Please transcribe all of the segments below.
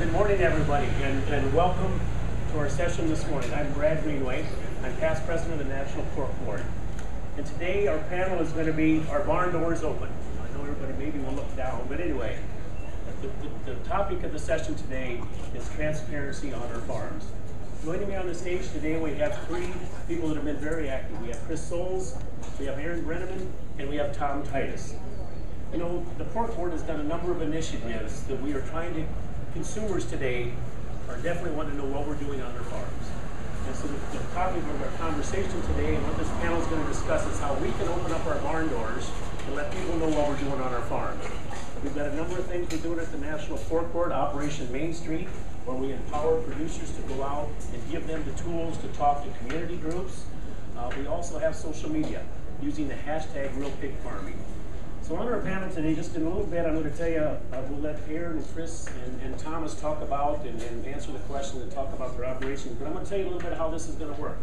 Good morning, everybody, and welcome to our session this morning. I'm Brad Greenway. I'm past president of the National Pork Board. And today our panel is going to be Our Barn Doors Open. I know everybody maybe will look down, but anyway, the topic of the session today is transparency on our farms. Joining me on the stage today, we have three people that have been very active. We have Chris Souls, we have Aaron Brenneman, and we have Tom Titus. You know, the Pork Board has done a number of initiatives that we are trying to, consumers today are definitely wanting to know what we're doing on their farms. And so the topic of our conversation today and what this panel is going to discuss is how we can open up our barn doors and let people know what we're doing on our farms. We've got a number of things we're doing at the National Pork Board, Operation Main Street, where we empower producers to go out and give them the tools to talk to community groups. We also have social media using the hashtag #RealPigFarming. So on our panel today, just in a little bit, I'm going to tell you, we'll let Aaron and Chris and Thomas talk about and answer the questions and talk about their operations. But I'm going to tell you a little bit how this is going to work.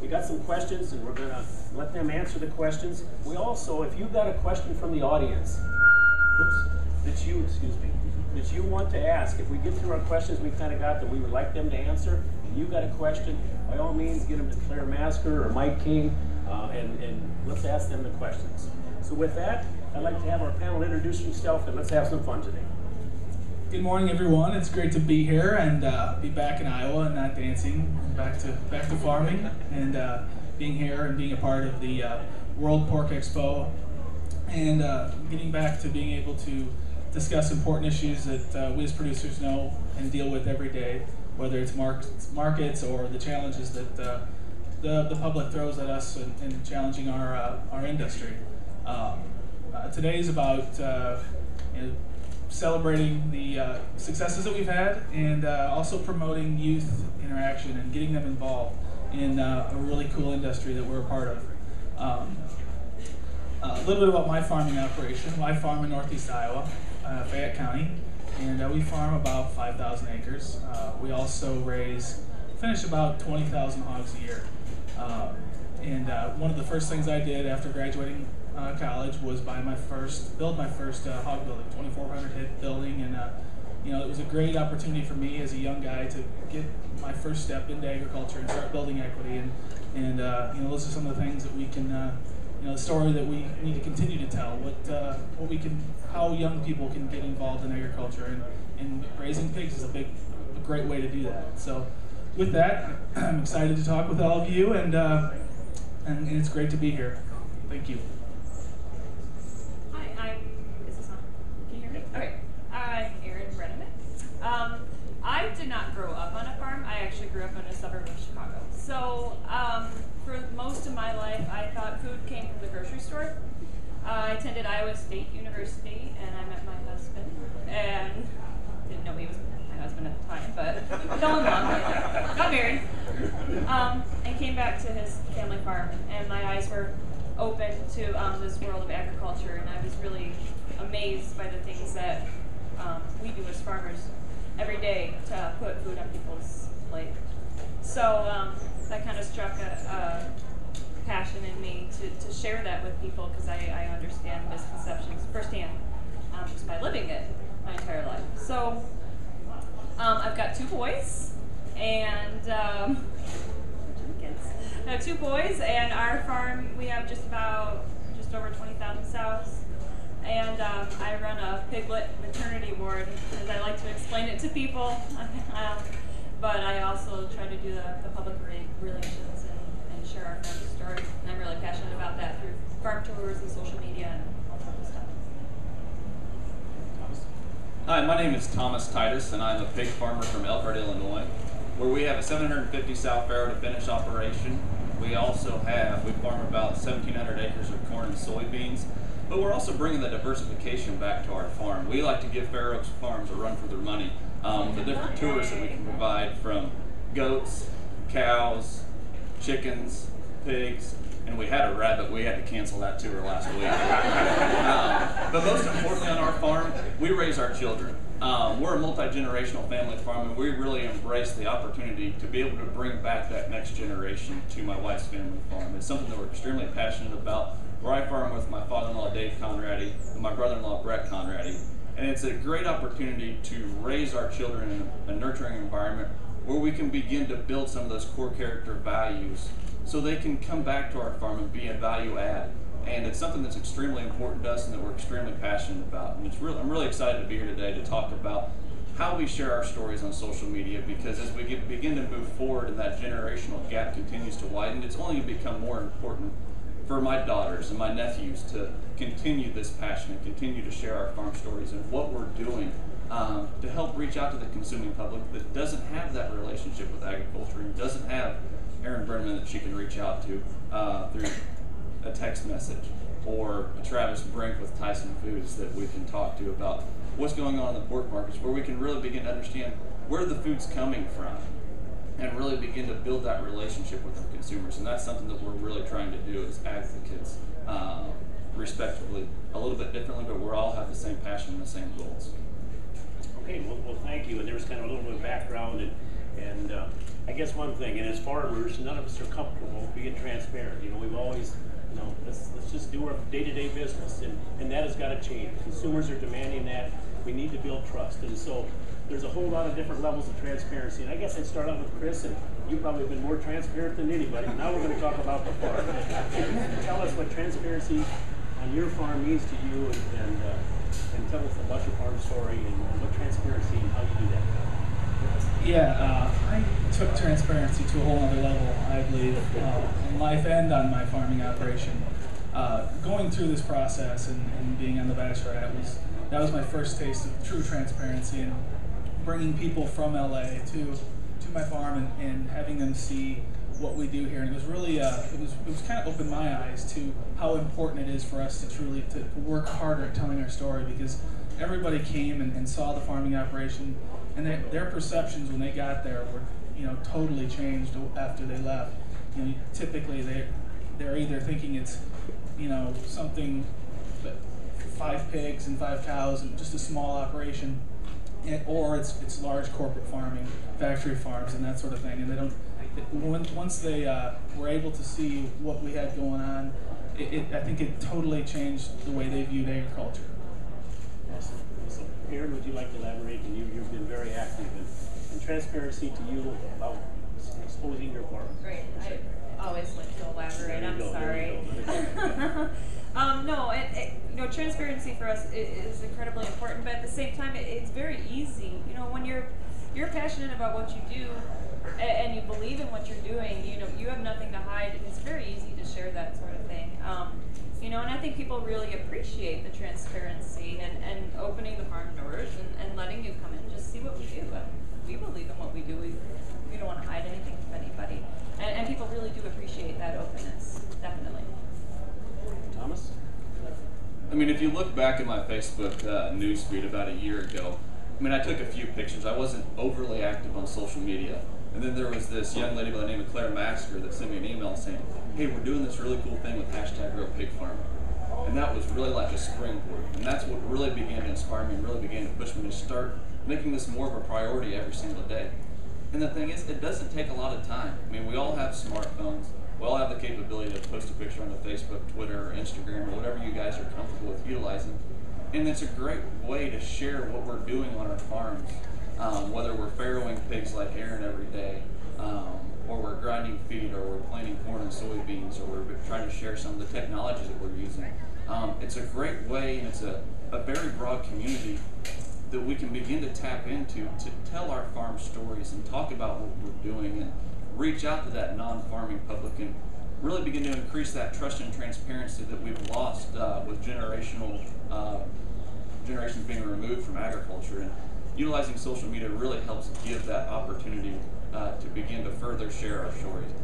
We got some questions, and we're going to let them answer the questions. We also, if you've got a question from the audience, that you want to ask, if we get through our questions we kind of got that we would like them to answer, and you got a question, by all means, get them to Claire Masker or Mike King, and let's ask them the questions. So with that, I'd like to have our panel introduce themselves, and let's have some fun today. Good morning, everyone. It's great to be here and be back in Iowa and not dancing. Back to farming and being here and being a part of the World Pork Expo and getting back to being able to discuss important issues that we as producers know and deal with every day, whether it's markets or the challenges that the public throws at us in challenging our industry. Today is about celebrating the successes that we've had and also promoting youth interaction and getting them involved in a really cool industry that we're a part of. A little bit about my farming operation. I farm in Northeast Iowa, Fayette County, and we farm about 5,000 acres. We also finish about 20,000 hogs a year. And one of the first things I did after graduating college was build my first hog building, 2,400 head building, and it was a great opportunity for me as a young guy to get my first step into agriculture and start building equity. And those are some of the things that we can, the story that we need to continue to tell. How young people can get involved in agriculture, and raising pigs is a great way to do that. So, with that, I'm excited to talk with all of you, and it's great to be here. Thank you. I'm Aaron Brenneman. I did not grow up on a farm. I actually grew up in a suburb of Chicago. So for most of my life, I thought food came from the grocery store. I attended Iowa State University, and I met my husband, and didn't know he was my husband at the time, but fell in love, got married, and came back to his family farm, and my eyes were open to this world of agriculture, and I was really amazed by the things that we do as farmers every day to put food on people's plate. So that kind of struck a passion in me to share that with people, because I understand misconceptions firsthand just by living it my entire life. So I've got two boys, and I have two boys, and our farm, we have just over 20,000 sows. And I run a piglet maternity ward, as I like to explain it to people. But I also try to do the public relations and share our farm story. And I'm really passionate about that through farm tours and social media and all sorts of stuff. Hi, my name is Thomas Titus, and I'm a pig farmer from Elkhart, Illinois, where we have a 750 sow farrow to finish operation. We farm about 1,700 acres of corn and soybeans. But we're also bringing the diversification back to our farm. We like to give Fair Oaks Farms a run for their money with the different tours that we can provide, from goats, cows, chickens, pigs, and we had a rabbit. We had to cancel that tour last week. But most importantly on our farm, we raise our children. We're a multi-generational family farm, and we really embrace the opportunity to be able to bring back that next generation to my wife's family farm. It's something that we're extremely passionate about. Where I farm with my father-in-law Dave Conradi and my brother-in-law Brett Conradi, And it's a great opportunity to raise our children in a nurturing environment where we can begin to build some of those core character values so they can come back to our farm and be a value add. And it's something that's extremely important to us and that we're extremely passionate about. And I'm really excited to be here today to talk about how we share our stories on social media, because as we begin to move forward and that generational gap continues to widen, it's only going to become more important for my daughters and my nephews to continue this passion and continue to share our farm stories and what we're doing to help reach out to the consuming public that doesn't have that relationship with agriculture and doesn't have Erin Brenneman that she can reach out to through a text message, or a Travis Brink with Tyson Foods that we can talk to about what's going on in the pork markets, where we can really begin to understand where the food's coming from and really begin to build that relationship with our consumers. And that's something that we're really trying to do as advocates, respectively, a little bit differently, but we all have the same passion and the same goals. Okay, well, thank you. And there's kind of a little bit of background, and I guess one thing, and as farmers, none of us are comfortable being transparent. You know, we've always, you know, let's just do our day-to-day business, and that has got to change. Consumers are demanding that. We need to build trust, and so there's a whole lot of different levels of transparency. And I guess I'd start out with Chris, and you probably have been more transparent than anybody. Now we're going to talk about the farm. Tell us what transparency on your farm means to you, and tell us about your farm story and what transparency and how you do that. Yeah, I took transparency to a whole other level, I believe, in life and on my farming operation. Going through this process and being on The Bachelorette that was my first taste of true transparency, and bringing people from LA to my farm and having them see what we do here. And it was really it was kind of opened my eyes to how important it is for us to truly to work harder at telling our story, because everybody came and saw the farming operation, and their perceptions when they got there were, you know, totally changed after they left. You know, typically they're either thinking it's, you know, something, 5 pigs and 5 cows and just a small operation, or it's large corporate farming, factory farms and that sort of thing. And they don't. Once they were able to see what we had going on, I think it totally changed the way they viewed agriculture. Awesome. So, Erin, would you like to elaborate? And you've been very active in transparency to you about exposing your farm. Great. I always like to elaborate. I'm sorry. No, you know, transparency for us is incredibly important, but at the same time, it's very easy. You know, when you're passionate about what you do and you believe in what you're doing, you know, you have nothing to hide, and it's very easy to share that sort of thing. You know, and I think people really appreciate the transparency and opening the farm doors and letting you come in and just see what we do. We believe in what we do. We don't want to hide anything from anybody. And people really do appreciate that openness, definitely. Thomas? I mean, if you look back at my Facebook newsfeed about a year ago, I mean, I took a few pictures. I wasn't overly active on social media. And then there was this young lady by the name of Claire Masker that sent me an email saying, hey, we're doing this really cool thing with #RealPigFarmer. And that was really like a springboard. And that's what really began to inspire me and really began to push me to start making this more of a priority every single day. And the thing is, it doesn't take a lot of time. I mean, we all have smartphones. We all have the capability to post a picture on the Facebook, Twitter, or Instagram, or whatever you guys are comfortable with utilizing. And it's a great way to share what we're doing on our farms, whether we're farrowing pigs like Erin every day, or we're grinding feed, or we're planting corn and soybeans, or we're trying to share some of the technology that we're using. It's a great way, and it's a very broad community that we can begin to tap into to tell our farm stories and talk about what we're doing and reach out to that non-farming public and really begin to increase that trust and transparency that we've lost with generations being removed from agriculture. And utilizing social media really helps give that opportunity to begin to further share our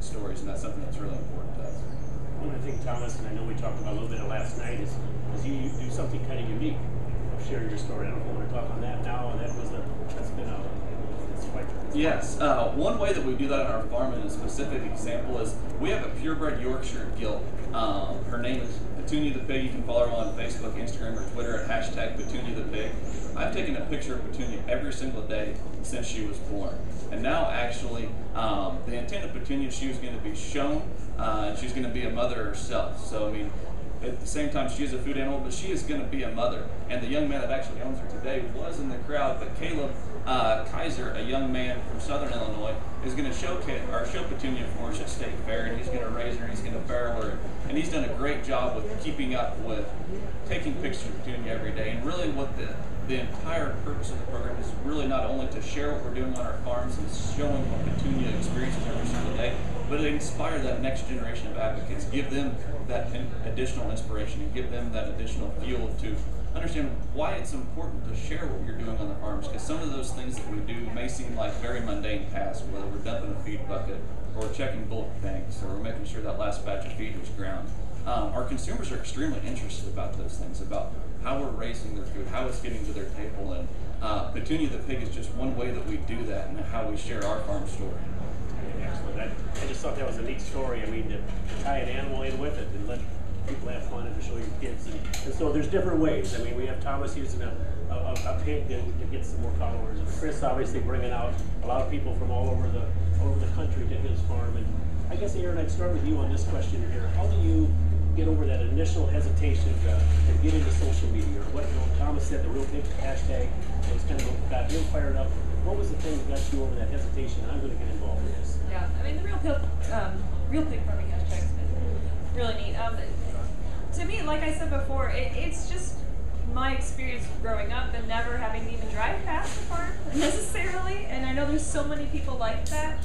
stories, and that's something that's really important to us. One I think, Thomas, and I know we talked about a little bit of last night, is you do something kind of unique of sharing your story. I don't know if you want to talk on that now, and that's been it's quite. Yes, one way that we do that on our farm, and a specific example is we have a purebred Yorkshire gilt. Her name is Petunia the Pig. You can follow her on Facebook, Instagram, or Twitter at #Petunia the Pig. I've taken a picture of Petunia every single day since she was born. And now, actually, the intent of Petunia, she was going to be shown, and she's going to be a mother herself. So, I mean, At the same time, she is a food animal, but she is going to be a mother. And the young man that actually owns her today was in the crowd, but Caleb Kaiser, a young man from Southern Illinois, is going to show Petunia for us at State Fair, and he's going to raise her, he's going to barrel her, and he's done a great job with keeping up with taking pictures of Petunia every day. And really what the entire purpose of the program is really not only to share what we're doing on our farms and showing what Petunia experiences every single day, but to inspire that next generation of advocates, give them that additional inspiration and give them that additional fuel to understand why it's important to share what you're doing on the farms, because some of those things that we do may seem like very mundane tasks, whether we're dumping a feed bucket or checking bulk tanks or making sure that last batch of feed was ground. Our consumers are extremely interested about those things, about how we're raising their food, how it's getting to their table, and Petunia the pig is just one way that we do that and how we share our farm story. Excellent. I just thought that was a neat story. I mean, to tie an animal in with it and let people have fun and to show your kids. And so there's different ways. I mean, we have Thomas using a pig to get some more followers. And Chris obviously bringing out a lot of people from all over the country to his farm. And I guess, Aaron, I'd start with you on this question here. How do you get over that initial hesitation to get into social media? Or what, Thomas said, the Real Pig hashtag, it was kind of what got him fired up. What was the thing that got you over that hesitation? I'm going to get involved in this. Yeah, I mean, the real pig farming hashtag's been really neat. To me, like I said before, it's just my experience growing up and never having to even drive past the farm necessarily. And I know there's so many people like that.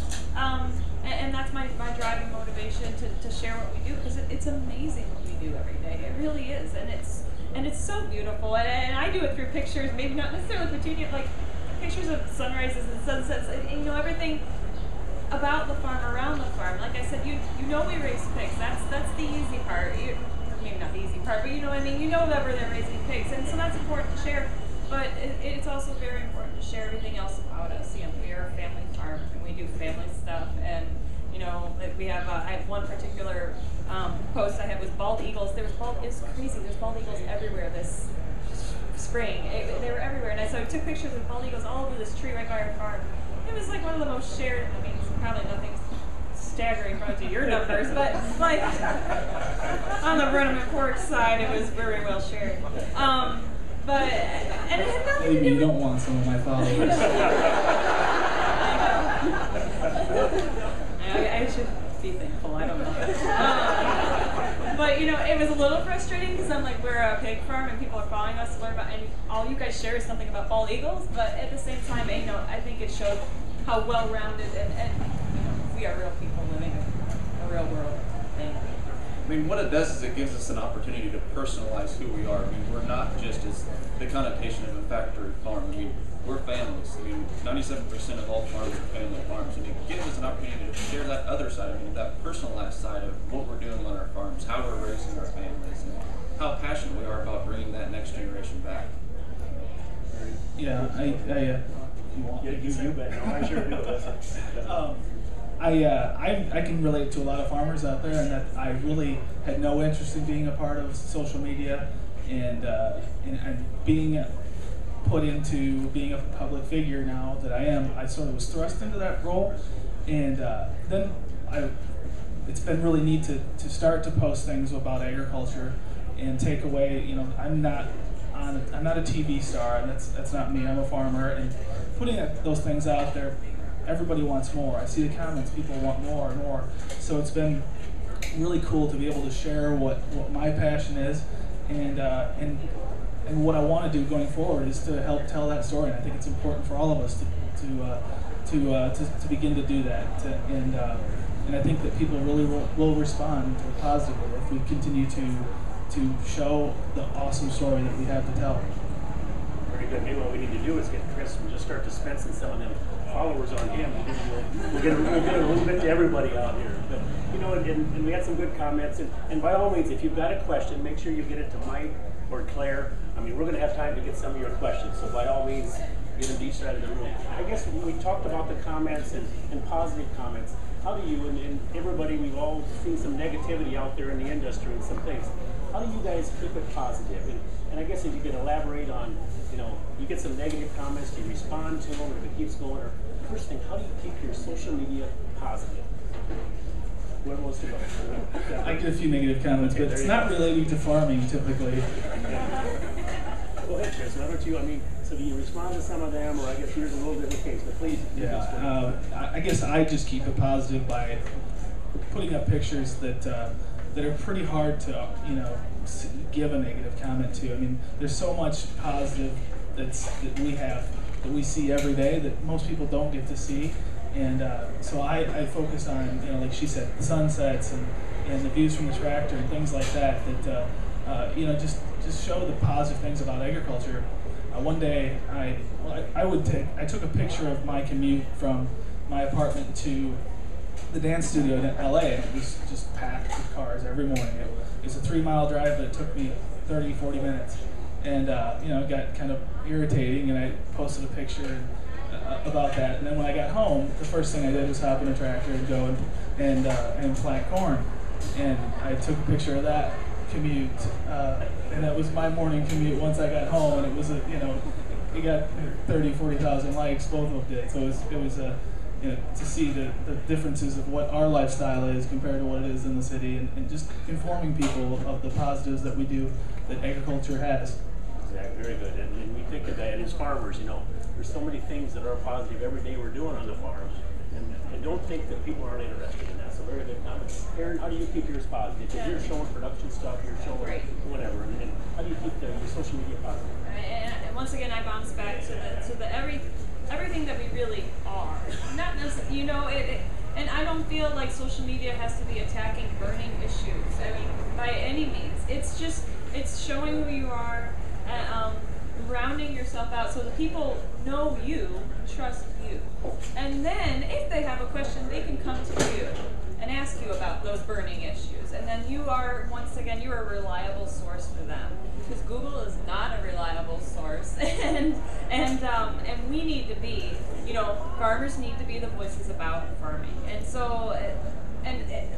And that's my driving motivation to share what we do, because it's amazing what we do every day. It really is, and it's so beautiful. And I do it through pictures, maybe not necessarily Petunia, like pictures of sunrises and sunsets, and everything about the farm, around the farm. Like I said, you know we raise pigs. That's the easy part. Maybe not the easy part, but you know what I mean. You know that we're there raising pigs, and so that's important to share. But it's also very important to share everything else about us. You know, we are a family farm, and we do family stuff. And you know, we have I have one particular post I had was bald eagles. It's crazy. There's bald eagles everywhere this spring. They were everywhere, and so I took pictures of bald eagles all over this tree right by our farm. It was like one of the most shared. I mean, it's probably nothing staggering probably to your numbers, but like on the Brenneman Pork side, it was very well shared. But and it had nothing to do Maybe you with, don't want some of my followers. I should be thankful. I don't know. But you know, it was a little frustrating because I'm like, we're a pig farm and people are following us to learn about, and all you guys share is something about bald eagles. But at the same time, you know, I think it showed how well-rounded and you know, we are real people living a real world thing. I mean, what it does is it gives us an opportunity to personalize who we are. I mean, we're not just as the connotation of a factory farm. I mean, we're families. I mean, 97% of all farms are family farms, and it gives us an opportunity to share that other side, I mean, that personalized side of what we're doing on our farms, how we're raising our families, and how passionate we are about bringing that next generation back. Yeah, you want Yeah, you bet. No, I sure do. I can relate to a lot of farmers out there, and that I really had no interest in being a part of social media and being put into being a public figure now that I am. I sort of was thrust into that role, and then it's been really neat to start to post things about agriculture and take away. You know, I'm not a TV star, and that's not me. I'm a farmer, and putting those things out there, everybody wants more. I see the comments, people want more and more. So it's been really cool to be able to share what my passion is, and what I want to do going forward is to help tell that story. And I think it's important for all of us to begin to do that. And I think that people really will respond positively if we continue to show the awesome story that we have to tell. Very good. Maybe what we need to do is get Chris and just start dispensing some of them followers on him. We'll get a little bit to everybody out here. But you know, and we had some good comments. And by all means, if you've got a question, make sure you get it to Mike or Claire. I mean, we're going to have time to get some of your questions. So by all means, get them to each side of the room. I guess when we talked about the comments and positive comments, how do you, and everybody, we've all seen some negativity out there in the industry and some things. How do you guys keep it positive? And I guess if you could elaborate on, you know, you get some negative comments, do you respond to them, or if it keeps going? Or first thing, how do you keep your social media positive? Whoever wants to go. I get a few negative comments, Okay, but it's there you not go. relating to farming typically. Go ahead, Chris. Why don't you? I mean, so do you respond to some of them, or I guess yours is a little different case? But please. I guess I just keep it positive by putting up pictures that are pretty hard to give a negative comment to. I mean, there's so much positive that we see every day that most people don't get to see, and so I focus on like she said, the sunsets and the views from the tractor and things like that. Just show the positive things about agriculture. One day I took a picture of my commute from my apartment to the dance studio in LA, and it was just packed with cars every morning. It was a 3-mile drive that took me 30-40 minutes, and it got kind of irritating, and I posted a picture about that. And then when I got home, the first thing I did was hop in a tractor and go and plant corn, and I took a picture of that commute, and that was my morning commute once I got home, and it was it got 30,000-40,000 likes, both of them did. So it was to see the differences of what our lifestyle is compared to what it is in the city, and just informing people of the positives that we do, that agriculture has. Exactly, very good. And we think of that as farmers, there's so many things that are positive every day we're doing on the farm. And don't think that people aren't interested in that. So very good comment. Aaron, how do you keep yours positive? Because you're showing production stuff, you're showing whatever. And how do you keep your social media positive? And once again, I bounce back to the everything that we really are. Not necessarily, and I don't feel like social media has to be attacking burning issues. I mean, by any means. It's showing who you are, rounding yourself out so the people know you, trust you. And then, if they have a question, they can come to you and ask you about those burning issues. And then you are, once again, you're a reliable source for them. Because Google is not a reliable source. and we need to be, farmers need to be the voices about farming. And so,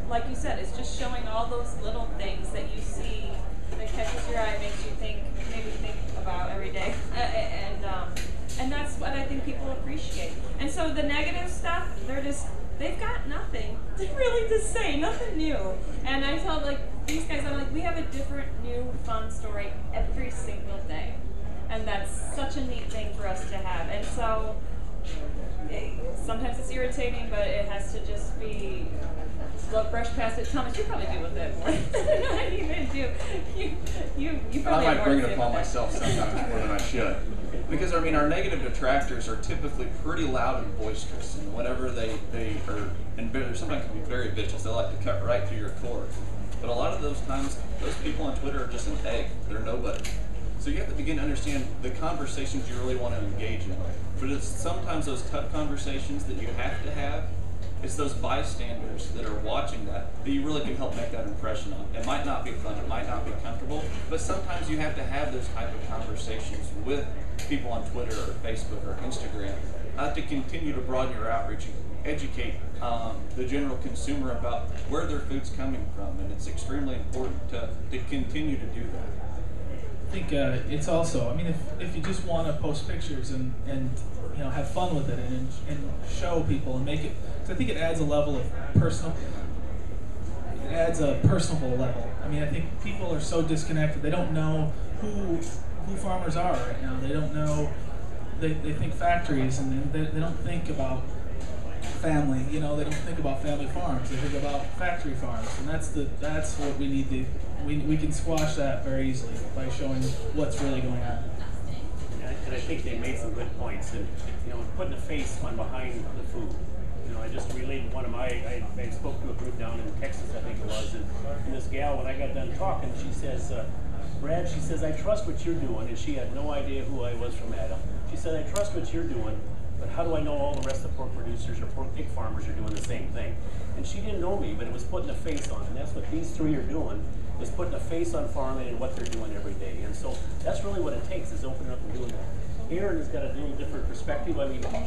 like you said, it's just showing all those little things that you see that catches your eye, makes you maybe think about every day. And that's what I think people appreciate. And so the negative stuff, they've got nothing really to say, nothing new. And I tell these guys, I'm like, we have a different, new, fun story every single day. And that's such a neat thing for us to have. And so sometimes it's irritating, but it has to just be brush past it. Thomas, you probably deal with that more than I even do. You probably I have might more bring to it say upon about that. myself sometimes more than I should. Because our negative detractors are typically pretty loud and boisterous, and whenever they are, and sometimes can be very vicious. They like to cut right through your core. But a lot of those times, those people on Twitter are just an egg. They're nobody. So you have to begin to understand the conversations you really want to engage in. But it's sometimes those tough conversations that you have to have. It's those bystanders that are watching that you really can help make that impression on. It might not be fun, it might not be comfortable, but sometimes you have to have those type of conversations with people on Twitter or Facebook or Instagram to continue to broaden your outreach and educate the general consumer about where their food's coming from. And it's extremely important to continue to do that. I think it's also, if you just want to post pictures and have fun with it and show people and make it, because I think it adds a level of personable level. I think people are so disconnected. They don't know who farmers are right now. They don't know, they think factories, and they don't think about family. They don't think about family farms. They think about factory farms, and that's what we need to. We can squash that very easily by showing what's really going on. And I think they made some good points, and putting a face on behind the food. I just relayed one of I spoke to a group down in Texas, I think it was, and this gal, when I got done talking, she says, Brad, she says, I trust what you're doing, and she had no idea who I was from Adam. She said, I trust what you're doing, but how do I know all the rest of the pork producers or pork pig farmers are doing the same thing? And she didn't know me, but it was putting a face on, and that's what these three are doing, is putting a face on farming and what they're doing every day. And so that's really what it takes, is opening up and doing that. Erin has got a little different perspective.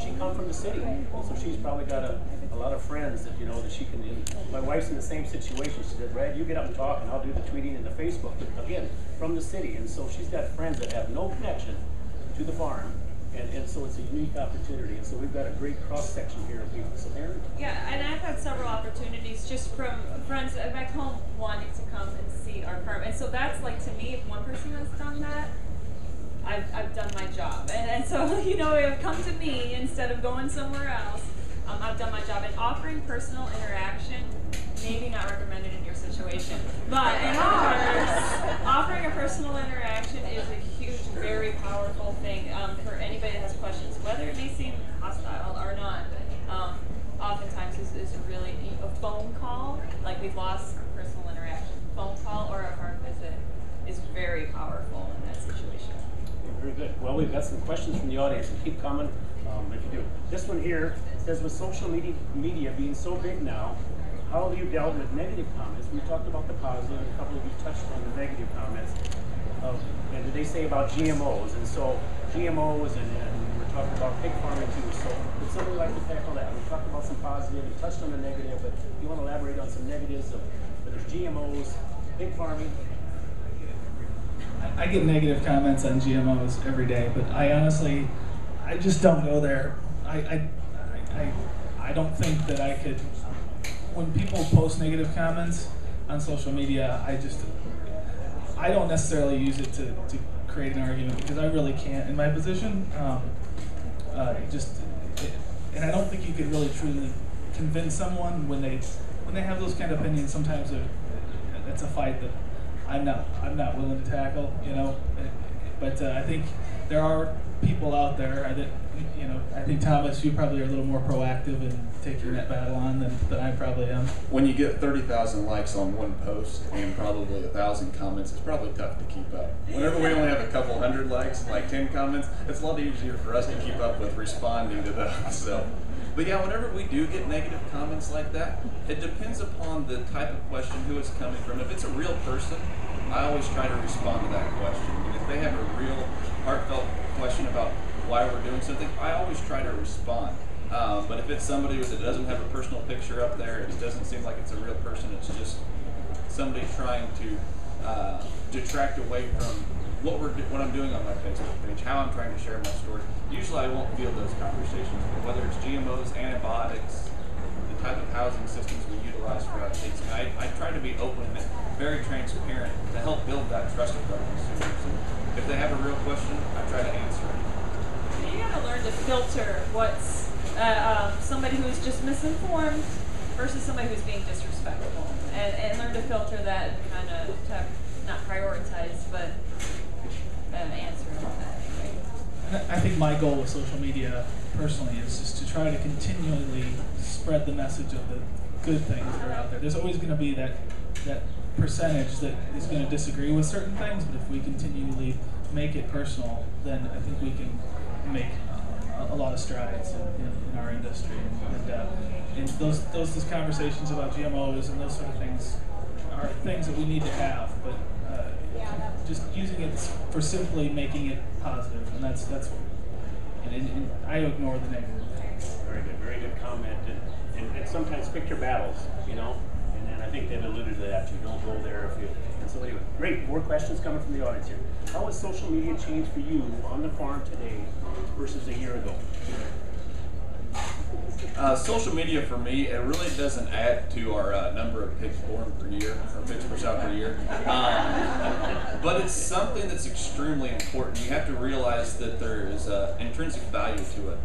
She come from the city, so she's probably got a lot of friends that that she can. My wife's in the same situation. She said, "Brad, you get up and talk, and I'll do the tweeting and the Facebook." But again, from the city, and so she's got friends that have no connection to the farm, And so it's a unique opportunity. And so we've got a great cross-section here of people. So Aaron? Yeah, and I've had several opportunities just from friends back home wanting to come and see our farm. And so that's like, to me, if one person has done that, I've done my job. And so, you know, it would come to me instead of going somewhere else. I've done my job. And offering personal interaction, maybe not recommended in your situation, but in ours, offering a personal interaction is a huge, very powerful thing for anybody that has questions, whether it may seem hostile or not. Oftentimes is really a phone call, like we've lost personal interaction. Phone call or a hard visit is very powerful in that situation. Very good. Well, we've got some questions from the audience, and keep coming if you do. This one here says, with social media being so big now, how have you dealt with negative comments? We talked about the positive, and a couple of you touched on the negative comments. And they say about GMOs, and so GMOs, and we're talking about pig farming too. So would somebody like to tackle that? We talked about some positive, we touched on the negative, but if you want to elaborate on some negatives of whether it's GMOs, pig farming. I get negative comments on GMOs every day, but I honestly, I just don't go there. I don't think that I could. When people post negative comments on social media, I don't necessarily use it to create an argument, because I really can't in my position. And I don't think you could really truly convince someone when they have those kind of opinions. Sometimes it's a fight that I'm not willing to tackle, you know. But I think there are people out there that, you know, I think Thomas, you probably are a little more proactive in taking that battle on than I probably am. When you get 30,000 likes on one post and probably 1,000 comments, it's probably tough to keep up. Whenever we only have a couple hundred likes, like 10 comments, it's a lot easier for us to keep up with responding to those. So, but yeah, whenever we do get negative comments like that, it depends upon the type of question, who it's coming from. If it's a real person, I always try to respond to that question. And if they have a real heartfelt question about why we're doing something, I always try to respond. But if it's somebody that doesn't have a personal picture up there, it doesn't seem like it's a real person, it's just somebody trying to detract away from what I'm doing on my Facebook page, how I'm trying to share my story. Usually I won't field those conversations, but whether it's GMOs, antibiotics, the type of housing systems we utilize for our pigs, I try to be open and very transparent to help build that trust with our consumers. And if they have a real question, I try to answer it. You gotta learn to filter what's somebody who's just misinformed versus somebody who's being disrespectful, and learn to filter that and kind of not prioritize, but answer that anyway. And I think my goal with social media personally is just to try to continually spread the message of the good things that are out there. There's always going to be that percentage that is going to disagree with certain things, but if we continually make it personal, then I think we can make a lot of strides in our industry. And those conversations about GMOs and those sort of things are things that we need to have, but just using it for simply making it positive, and that's and I ignore the negative. Very good comment. And sometimes pick your battles, you know. And I think they've alluded to that. You don't go there if you. And so anyway, great. More questions coming from the audience here. How has social media changed for you on the farm today versus a year ago? Social media for me, it really doesn't add to our number of pigs born per year, or pigs per sow per year. But it's something that's extremely important. You have to realize that there is intrinsic value to it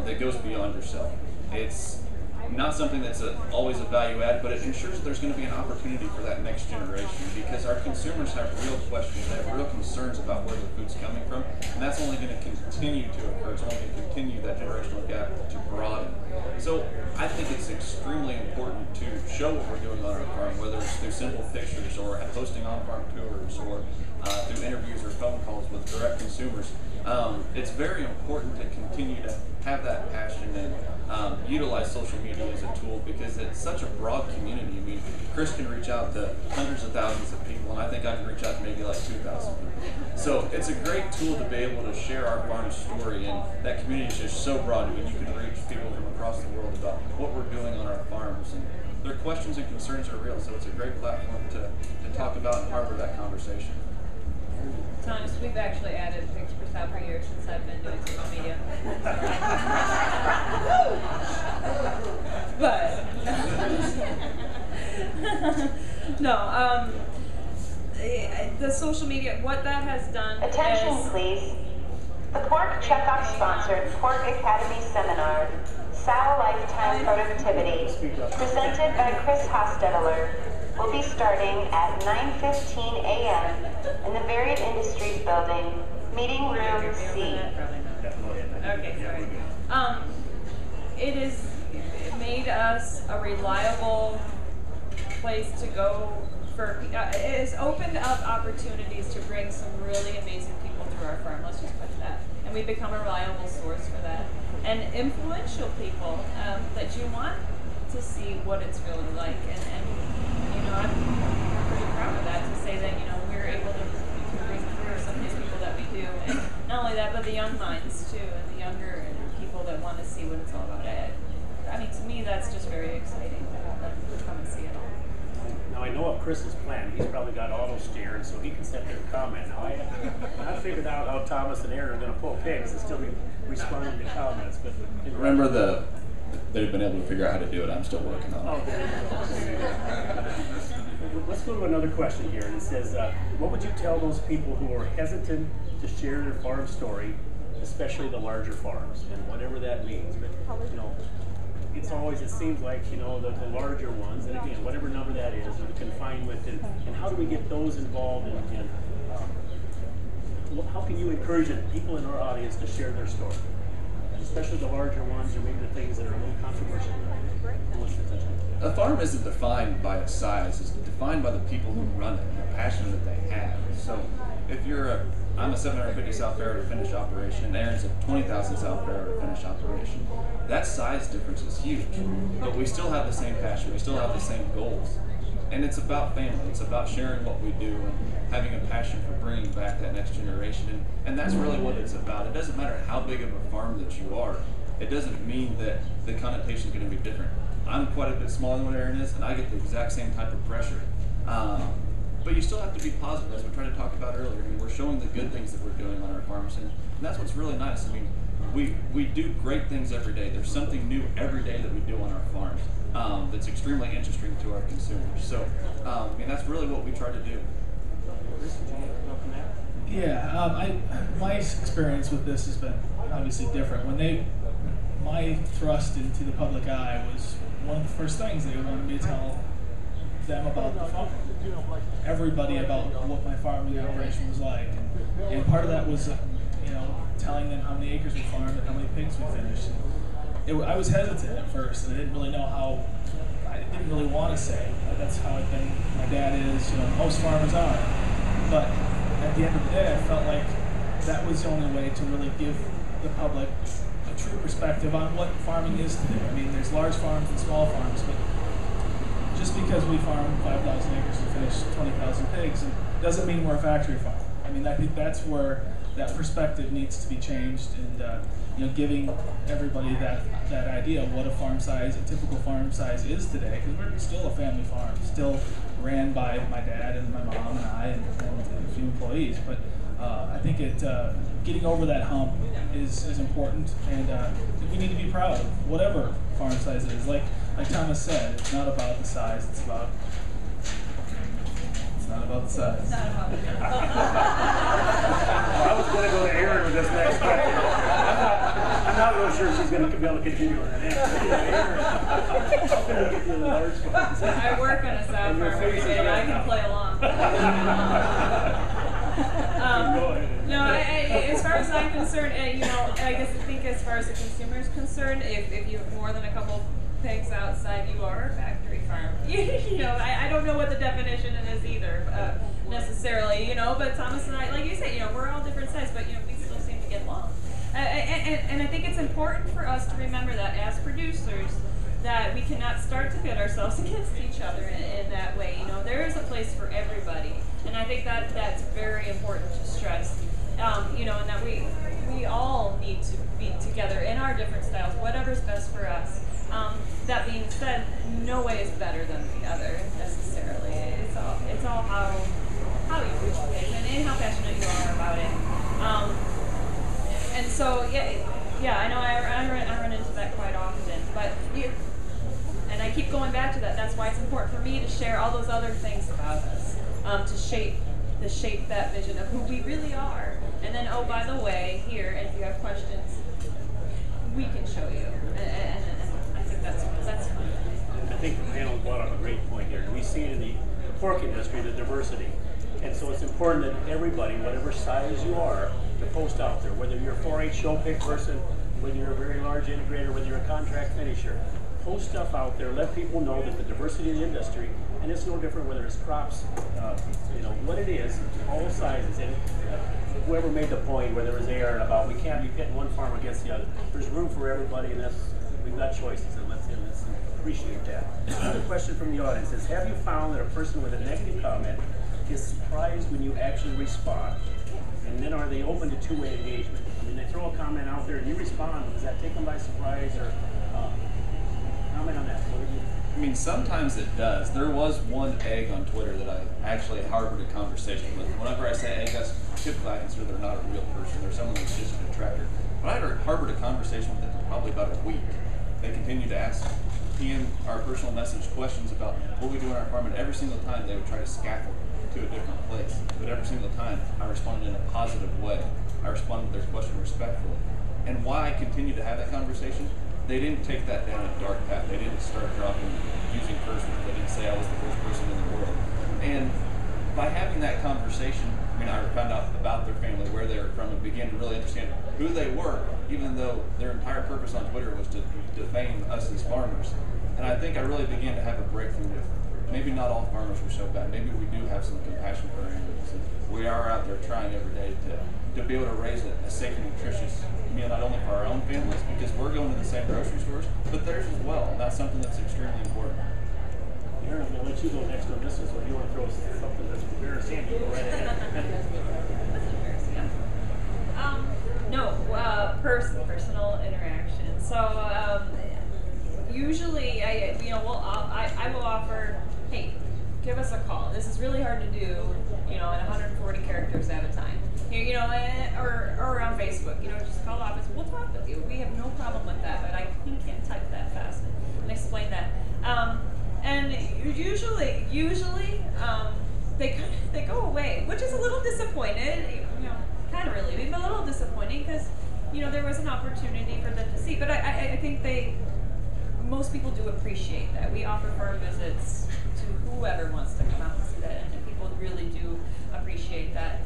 that goes beyond yourself. It's not something that's always a value add, but it ensures that there's going to be an opportunity for that next generation, because our consumers have real questions, they have real concerns about where the food's coming from, and that's only going to continue to occur. It's only going to continue that generational gap to broaden. So I think it's extremely important to show what we're doing on our farm, whether it's through simple pictures or posting on-farm tours or through interviews or phone calls with direct consumers. It's very important to continue to have that passion and utilize social media as a tool, because it's such a broad community. I mean, Chris can reach out to hundreds of thousands of people, and I think I can reach out to maybe like 2,000 people. So it's a great tool to be able to share our farm story, and that community is just so broad. I mean, you can reach people from across the world about what we're doing on our farms, and their questions and concerns are real, so it's a great platform to talk about and harbor that conversation. Times we've actually added pigs per sow per year since I've been doing social media. But no, the social media, what that has done. Attention, is, please. The Pork Checkoff sponsored Pork Academy Seminar, Sow Lifetime Productivity, presented by Chris Hostetler, will be starting at 9:15 a.m. in the Varied Industries Building, Meeting Room C. Okay, sorry. It has made us a reliable place to go for. It has opened up opportunities to bring some really amazing people through our farm. Let's just put that, and we've become a reliable source for that, and influential people that you want to see what it's really like, and you know, I'm pretty proud of that, to say that, you know, we're able to bring through some of these people that we do, and not only that, but the young minds too, and the younger people that want to see what it's all about. I mean, to me, that's just very exciting to have them come and see it all. Now I know of Chris's plan. He's probably got auto steer, and so he can sit there and comment. Now I figured out how Thomas and Aaron are going to pull pigs and still be responding to comments. But Remember they've been able to figure out how to do it. I'm still working on it. Oh, there you go. Let's go to another question here, and it says, what would you tell those people who are hesitant to share their farm story, especially the larger farms, and whatever that means? But you know, it's always, it seems like, you know, the larger ones, and again, whatever number that is, or the confinement, and how do we get those involved in how can you encourage people in our audience to share their story, especially the larger ones, or maybe the things that are a little controversial? A farm isn't defined by its size, it's defined by the people who run it and the passion that they have. So if I'm a 750 sow farrow to finish operation, Aaron's a 20,000 sow farrow to finish operation. That size difference is huge, but we still have the same passion, we still have the same goals. And it's about family, it's about sharing what we do and having a passion for bringing back that next generation. And that's really what it's about. It doesn't matter how big of a farm that you are, it doesn't mean that the connotation is going to be different. I'm quite a bit smaller than what Aaron is, and I get the exact same type of pressure. But you still have to be positive, as we tried to talk about earlier. I mean, we're showing the good things that we're doing on our farms, and that's what's really nice. I mean, we do great things every day. There's something new every day that we do on our farms that's extremely interesting to our consumers. So, I mean, that's really what we try to do. Yeah, my experience with this has been obviously different. My thrust into the public eye was one of the first things they wanted me to tell them about the farm. Everybody about what my farming operation was like, and part of that was, you know, telling them how many acres we farmed and how many pigs we finished. I was hesitant at first, and I didn't really know how. I didn't really want to say. That's how I've been. My dad is, you know, most farmers are. But at the end of the day, I felt like that was the only way to really give the public a true perspective on what farming is today. I mean, there's large farms and small farms, but just because we farm 5,000 acres and finish 20,000 pigs, it doesn't mean we're a factory farm. I mean, I think that's where that perspective needs to be changed, and you know, giving everybody that idea of what a farm size, a typical farm size is today, because we're still a family farm, still ran by my dad and my mom and I and a few employees. But I think getting over that hump is important, and we need to be proud of whatever farm size it is. Like Thomas said, it's not about the size, it's not about the size. It's not about Well, I was going to go to Aaron with this next question. I'm not really sure she's going to be able to continue with that answer. Aaron, how can we get you the large farms? I work on a sow farm every day, and I can play along. No, as far as I'm concerned, you know, I think as far as the consumer is concerned, if you have more than a couple pigs outside, you are a factory farm. You know, I don't know what the definition is either, necessarily, you know, but Thomas and I, like you said, you know, we're all different sizes, but, you know, we still seem to get along. And I think it's important for us to remember that as producers, that we cannot start to pit ourselves against each other in that way. You know, there is a place for everybody, and I think that's very important to stress. You know, and that we all need to be together in our different styles, whatever's best for us. That being said, no way is better than the other necessarily. It's all how you appreciate it and how passionate you are about And so, yeah, I know I run into that quite often, but and I keep going back to that. That's why it's important for me to share all those other things about us, to shape that vision of who we really are. And then, oh, by the way, here, if you have questions, we can show you. And I think that's fun. I think the panel brought up a great point here. We see it in the pork industry, the diversity. And so it's important that everybody, whatever size you are, to post out there, whether you're a 4-H show pig person, whether you're a very large integrator, whether you're a contract finisher, post stuff out there, let people know that the diversity of the industry, and it's no different whether it's crops, what it is, all sizes. And whoever made the point, whether it was AR about we can't be pitting one farm against the other. There's room for everybody, and we've got choices, and let's appreciate that. Another question from the audience is, have you found that a person with a negative comment is surprised when you actually respond? And then are they open to two-way engagement? I mean, they throw a comment out there and you respond. Does that take them by surprise, or comment on that? I mean, sometimes it does. There was one egg on Twitter that I actually harbored a conversation with. Whenever I say egg, that's typically I consider they're not a real person. They're someone that's just a detractor. But I harbored a conversation with them for probably about a week. They continued to ask PM our personal message questions about what we do in our farm, and every single time they would try to scaffold to a different place. But every single time I responded in a positive way. I responded to their question respectfully. And why I continued to have that conversation, they didn't take that down a dark path. They didn't start dropping using curse words. They didn't say I was the first person in the world. And by having that conversation, I found out about their family, where they were from, and began to really understand who they were, even though their entire purpose on Twitter was to defame us as farmers. And I think I really began to have a breakthrough with maybe not all farmers were so bad. Maybe we do have some compassion for our animals. And we are out there trying every day to be able to raise a safe and nutritious meal, not only for our own families, because we're going to the same grocery stores, but theirs as well. And that's something that's extremely important. Aaron, I'm going to let you go next on this one, so if you want to throw something that's embarrassing, you go right ahead. Personal interaction. So usually, I will offer, hey, give us a call. This is really hard to do, in 140 characters at a time. Or on Facebook, just call the office. We'll talk with you. We have no problem with that, but you can't type that fast and explain that. And usually, they go away, which is a little disappointed. Kind of relieving, but a little disappointing because there was an opportunity for them to see. But I think most people do appreciate that we offer farm visits to whoever wants to come out and see that, and people really do appreciate that.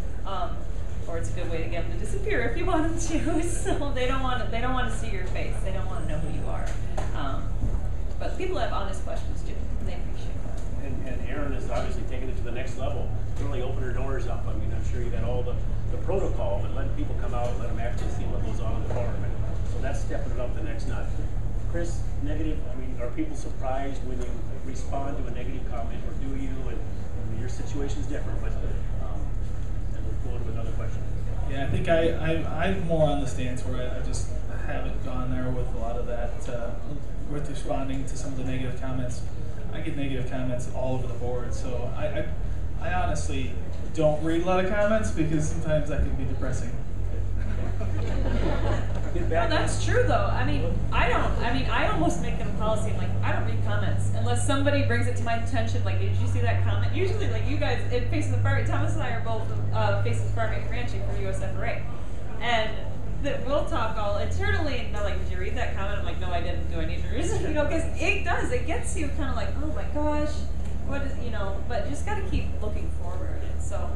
Or it's a good way to get them to disappear if you want them to. So they don't want to see your face. They don't want to know who you are. But people have honest questions too, and they appreciate that. And Erin is obviously taking it to the next level. Really open her doors up. I'm sure you got all the protocol, but letting people come out and let them actually see what goes on in the farm. And so that's stepping it up the next notch. Chris, negative, are people surprised when you respond to a negative comment, or do you? And your situation's different, but and we'll go to another question. Yeah, I think I'm more on the stance where I just haven't gone there with a lot of that, with responding to some of the negative comments. I get negative comments all over the board, so I honestly don't read a lot of comments because sometimes that can be depressing. No, that's true though. I almost make it a policy. I'm like, I don't read comments unless somebody brings it to my attention. Like, did you see that comment? Usually, like you guys, at Faces of Farming, Thomas and I are both Faces of Farming and Ranching for USFRA, and we'll talk all internally. And they're like, did you read that comment? I'm like, no, I didn't. Do I need to read it? Because it does. It gets you kind of like, oh my gosh, what is, But you just got to keep looking forward. And so.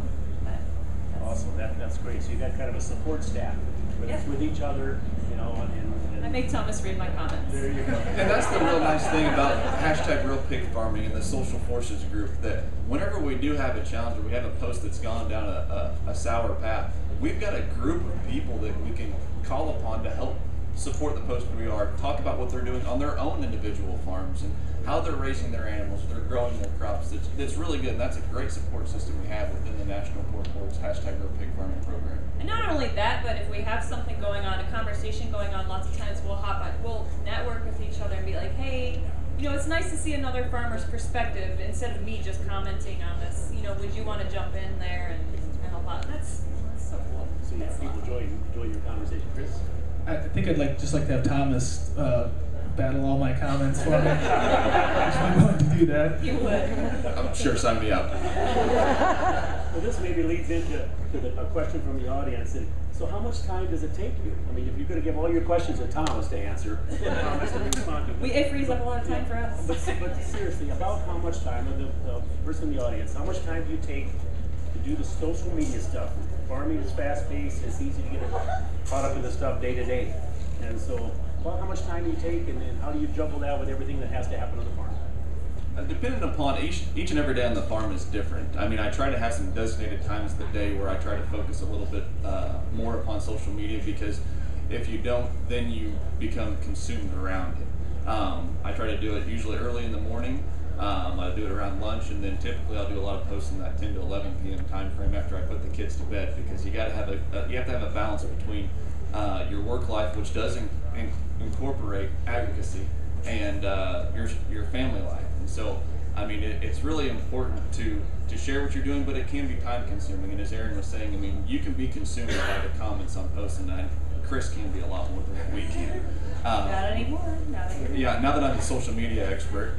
Awesome. That's great. So you got kind of a support staff. It's with each other, and I make Thomas read my comments. There you go. And that's the real nice thing about #RealPigFarming and the Social Forces group, that whenever we do have a challenge or we have a post that's gone down a sour path, we've got a group of people that we can call upon to help support the post where we are, talk about what they're doing on their own individual farms and how they're raising their animals, they're growing their crops. It's really good, and that's a great support system we have within the National Pork Board's #RealPigFarming program. And not only that, but if we have something going on, a conversation going on, lots of times we'll network with each other and be like, hey, it's nice to see another farmer's perspective instead of me just commenting on this. Would you want to jump in there and help out? That's So cool. So yeah, people enjoy your conversation, Chris. I think I'd just like to have Thomas battle all my comments for me. I'm going to do that. You would. I'm sure, sign me up. Well, this maybe leads into a question from the audience. And so how much time does it take you? I mean, if you're going to give all your questions to Thomas to answer, Thomas to respond to. It frees up a lot of time for us. But seriously, about how much time, the person in the audience, how much time do you take to do the social media stuff? Farming is fast-paced, it's easy to get caught up in the stuff day to day. And so, about how much time do you take, and then how do you juggle that with everything that has to happen on the farm? Depending upon each and every day on the farm is different. I mean, I try to have some designated times of the day where I try to focus a little bit more upon social media, because if you don't, then you become consumed around it. I try to do it usually early in the morning. I do it around lunch, and then typically I'll do a lot of posts in that 10 to 11 p.m. time frame after I put the kids to bed, because you have to have a balance between your work life, which does incorporate advocacy, and your family life. And so, I mean, it's really important to share what you're doing, but it can be time consuming. And as Aaron was saying, I mean, you can be consumed by the comments on posts, and Chris can be a lot more than what we can. Not anymore. Yeah, now that I'm a social media expert.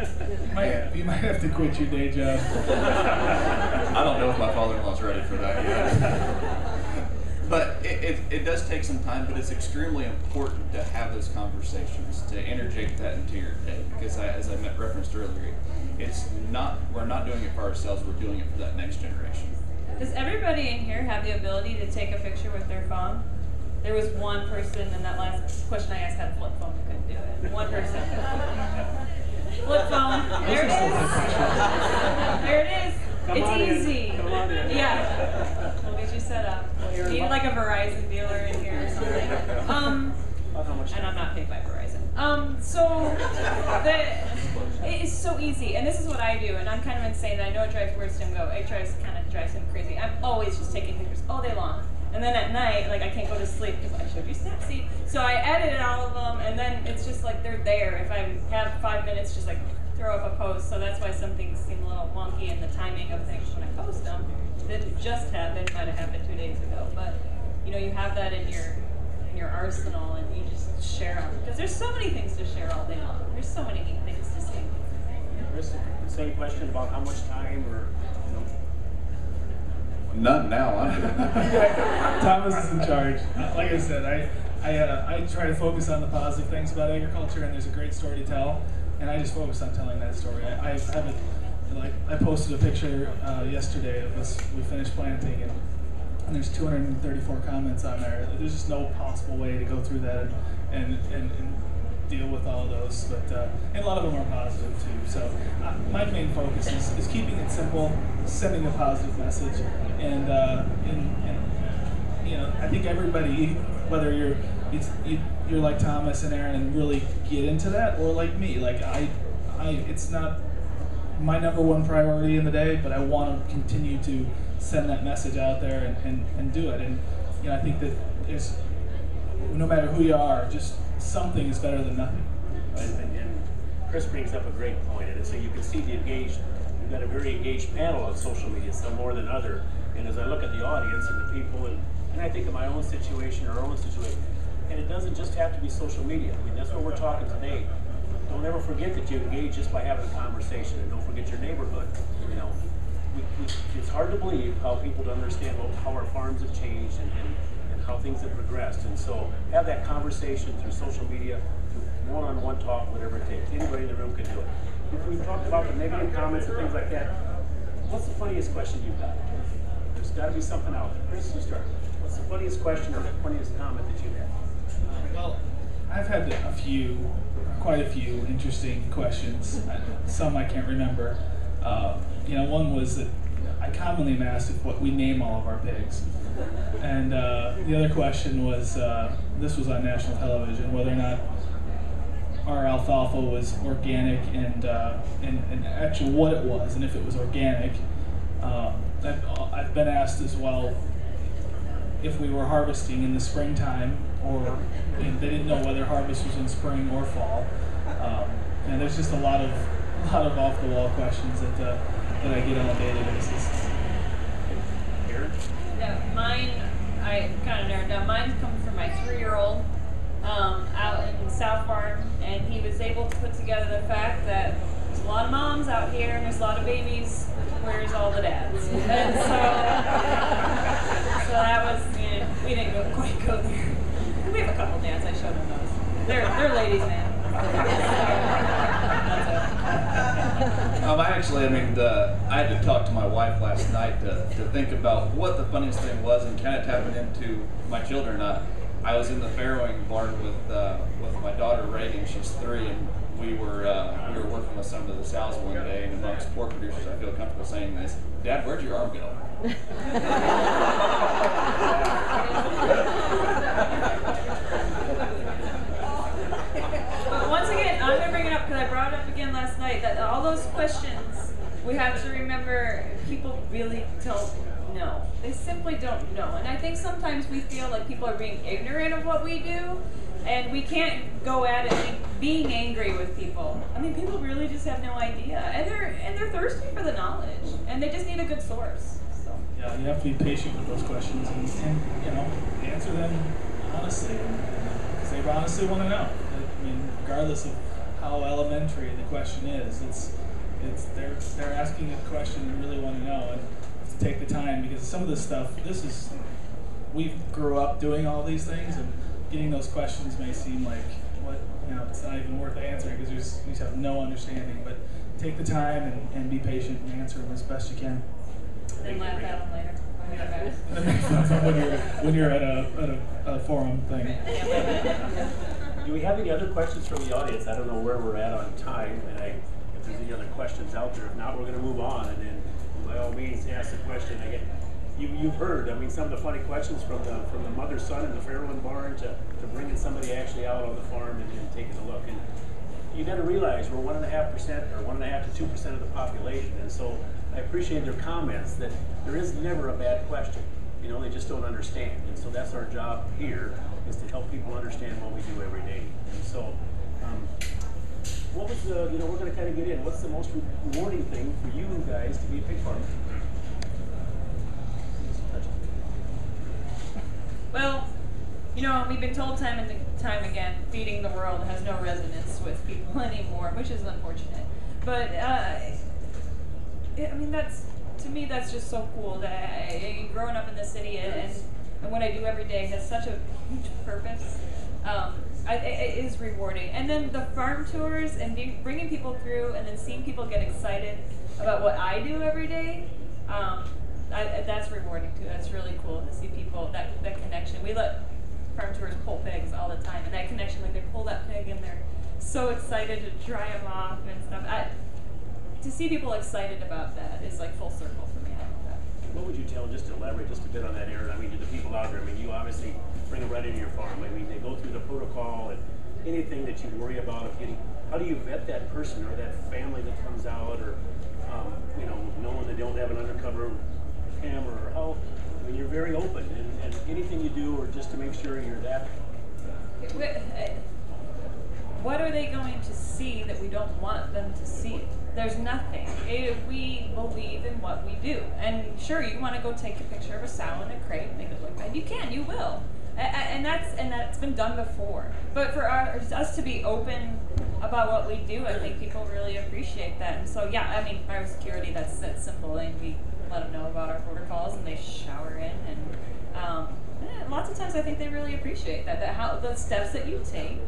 You might have to quit your day job. I don't know if my father-in-law's ready for that yet. But it does take some time, but it's extremely important to have those conversations, to interject that into your day, because as I referenced earlier, we're not doing it for ourselves, we're doing it for that next generation. Does everybody in here have the ability to take a picture with their phone? There was one person in that last question I asked had a flip phone who couldn't do it. One person. Flip phone. There it is. There it is. It's easy. Come on in. Yeah. We'll get you set up. You need like a Verizon dealer in here or something. And I'm not paid by Verizon. So it is so easy, and this is what I do, and I'm kind of insane. I know it drives worse to him go. It kind of drives him crazy. I'm always just taking pictures all day long. And then at night, like, I can't go to sleep because I showed you Snapseed. So I edited all of them, and then it's just like they're there. If I have 5 minutes, just like throw up a post. So that's why some things seem a little wonky in the timing of things when I post them. It didn't just happen; might have happened 2 days ago. But you know, you have that in your arsenal, and you just share them, because there's so many things to share all day long. There's so many neat things to see. Chris, same question about how much time, or None now. Thomas is in charge. Like I said, I try to focus on the positive things about agriculture, and there's a great story to tell, and I just focus on telling that story. I posted a picture yesterday of us. We finished planting, and there's 234 comments on there. There's just no possible way to go through that and deal with all of those, but and a lot of them are positive too. So my main focus is keeping it simple, sending a positive message, and you know, I think everybody, whether you're like Thomas and Aaron and really get into that, or like me, like I it's not my number one priority in the day, but I want to continue to send that message out there and do it. And you know, I think that there's, no matter who you are, just something is better than nothing. Right? And Chris brings up a great point, and so you can see the engaged. We've got a very engaged panel on social media, some more than other. And as I look at the audience and the people, and I think of my own situation, our own situation, and it doesn't just have to be social media. I mean, that's what we're talking today. Don't ever forget that you engage just by having a conversation, and don't forget your neighborhood. You know, it's hard to believe how people don't understand how our farms have changed and how things have progressed. And so have that conversation through social media, through one-on-one talk, whatever it takes. Anybody in the room can do it. If we talked about the negative comments and things like that, what's the funniest question you've got? There's got to be something out there. Chris, you start. What's the funniest question or the funniest comment that you've had? Well, I've had quite a few interesting questions. Some I can't remember. You know, one was that I commonly am asked what we name all of our pigs. And the other question was, this was on national television, whether or not our alfalfa was organic and actually what it was, and if it was organic. I've been asked as well if we were harvesting in the springtime, or they didn't know whether harvest was in spring or fall. And there's just a lot of off-the-wall questions that I get on a daily basis. Aaron? Yeah, mine I kind of narrowed down. Mine comes from my 3-year-old out in South Farm, and he was able to put together the fact that there's a lot of moms out here and there's a lot of babies. Where's all the dads? And so that was, we didn't quite go there. We have a couple dads. I showed them those. They're ladies, man. I had to talk to my wife last night to think about what the funniest thing was and kind of tapping into my children. I was in the farrowing barn with my daughter Reagan. She's 3, and we were working with some of the sows one day, and amongst pork producers, I feel comfortable saying this: Dad, where'd your arm go? Once again, I'm going to bring it up because I brought it up again last night, that all those questions, we have to remember people really don't know. They simply don't know. And I think sometimes we feel like people are being ignorant of what we do, and we can't go at it being angry with people. I mean, people really just have no idea, and they're thirsty for the knowledge, and they just need a good source. So. Yeah, you have to be patient with those questions and answer them honestly, because they honestly want to know. I mean, regardless of how elementary the question is, they're asking a question and really want to know, and to take the time, because some of this stuff, we grew up doing all these things, and getting those questions may seem like it's not even worth answering because you just have no understanding. But take the time and be patient and answer them as best you can. And laugh at them later. when you're at a forum thing. Do we have any other questions from the audience? I don't know where we're at on time, and if there's any other questions out there. If not, we're going to move on, and then by all means, ask the question. You've heard, some of the funny questions from the mother's son in the farrowing barn to bringing somebody actually out on the farm and taking a look. And you got to realize we're 1.5% or 1.5 to 2% of the population, and so I appreciate their comments that there is never a bad question. They just don't understand, and so that's our job here, is to help people understand what we do every day. And so, what was we're going to kind of get in. What's the most rewarding thing for you guys to be a pig farmer? Well, we've been told time and time again, feeding the world has no resonance with people anymore, which is unfortunate. But, to me, that's just so cool that growing up in the city and what I do every day has such a huge purpose. It is rewarding. And then the farm tours and bringing people through and then seeing people get excited about what I do every day, that's rewarding too. That's really cool to see people, that connection. We let farm tours pull pigs all the time, and that connection, like they pull that pig and they're so excited to dry them off and stuff. To see people excited about that is like full circle for me. I love that. What would you tell, just to elaborate just a bit on that, Aaron? To the people out there, you obviously bring them right into your farm. They go through the protocol and anything that you worry about of getting. How do you vet that person or that family that comes out, or knowing they don't have an undercover camera, or how? You're very open, and anything you do, or just to make sure you're that. What are they going to see that we don't want them to see? There's nothing. We believe in what we do. And sure, you want to go take a picture of a sow in a crate and make it look bad. You can, you will. And that's been done before. But for us to be open about what we do, I think people really appreciate that. And so, yeah, biosecurity, that's simple. And we let them know about our protocols, and they shower in. And lots of times I think they really appreciate that how the steps that you take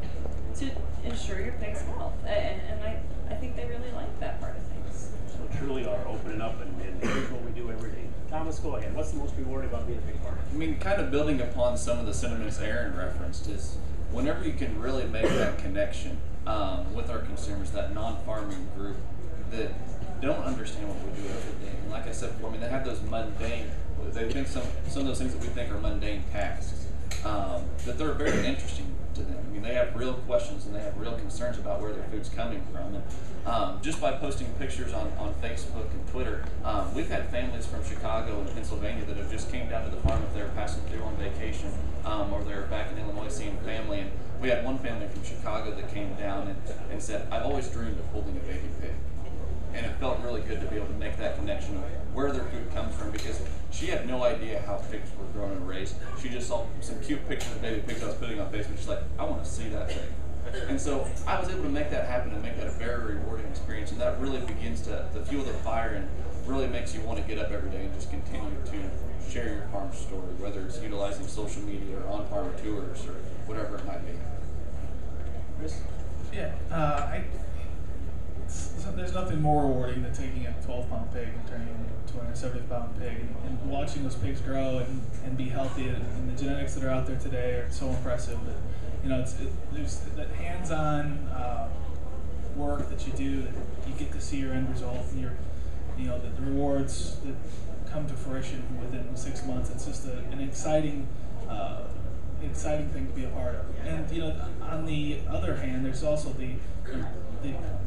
to ensure your pig's health. And I think they really like that part of things. So truly are opening up, and here's what we do every day. Thomas, go ahead. What's the most rewarding about being a pig farmer? Kind of building upon some of the sentiments Aaron referenced is whenever you can really make that connection with our consumers, that non-farming group that don't understand what we do every day. And like I said before, they have those mundane, they think some of those things that we think are mundane tasks, that they're very interesting to them. They have real questions and they have real concerns about where their food's coming from. And just by posting pictures on Facebook and Twitter, we've had families from Chicago and Pennsylvania that have just came down to the farm if they were passing through on vacation, or they were back in Illinois seeing family. And we had one family from Chicago that came down and said, "I've always dreamed of holding a baby pig." and it felt really good to be able to make that connection of where their food comes from, because she had no idea how pigs were grown and raised. She just saw some cute pictures of baby pigs I was putting on Facebook. She's like, I want to see that thing. And so I was able to make that happen and make that a very rewarding experience, and that really begins to fuel the fire and really makes you want to get up every day and just continue to share your farm story, whether it's utilizing social media or on-farm tours or whatever it might be. Chris? Yeah, there's nothing more rewarding than taking a 12-pound pig and turning it into a 270-pound pig, and watching those pigs grow and be healthy. And the genetics that are out there today are so impressive. That, you know, there's that hands-on work that you do that you get to see your end result, and the rewards that come to fruition within 6 months. It's just an exciting thing to be a part of. And on the other hand, there's also the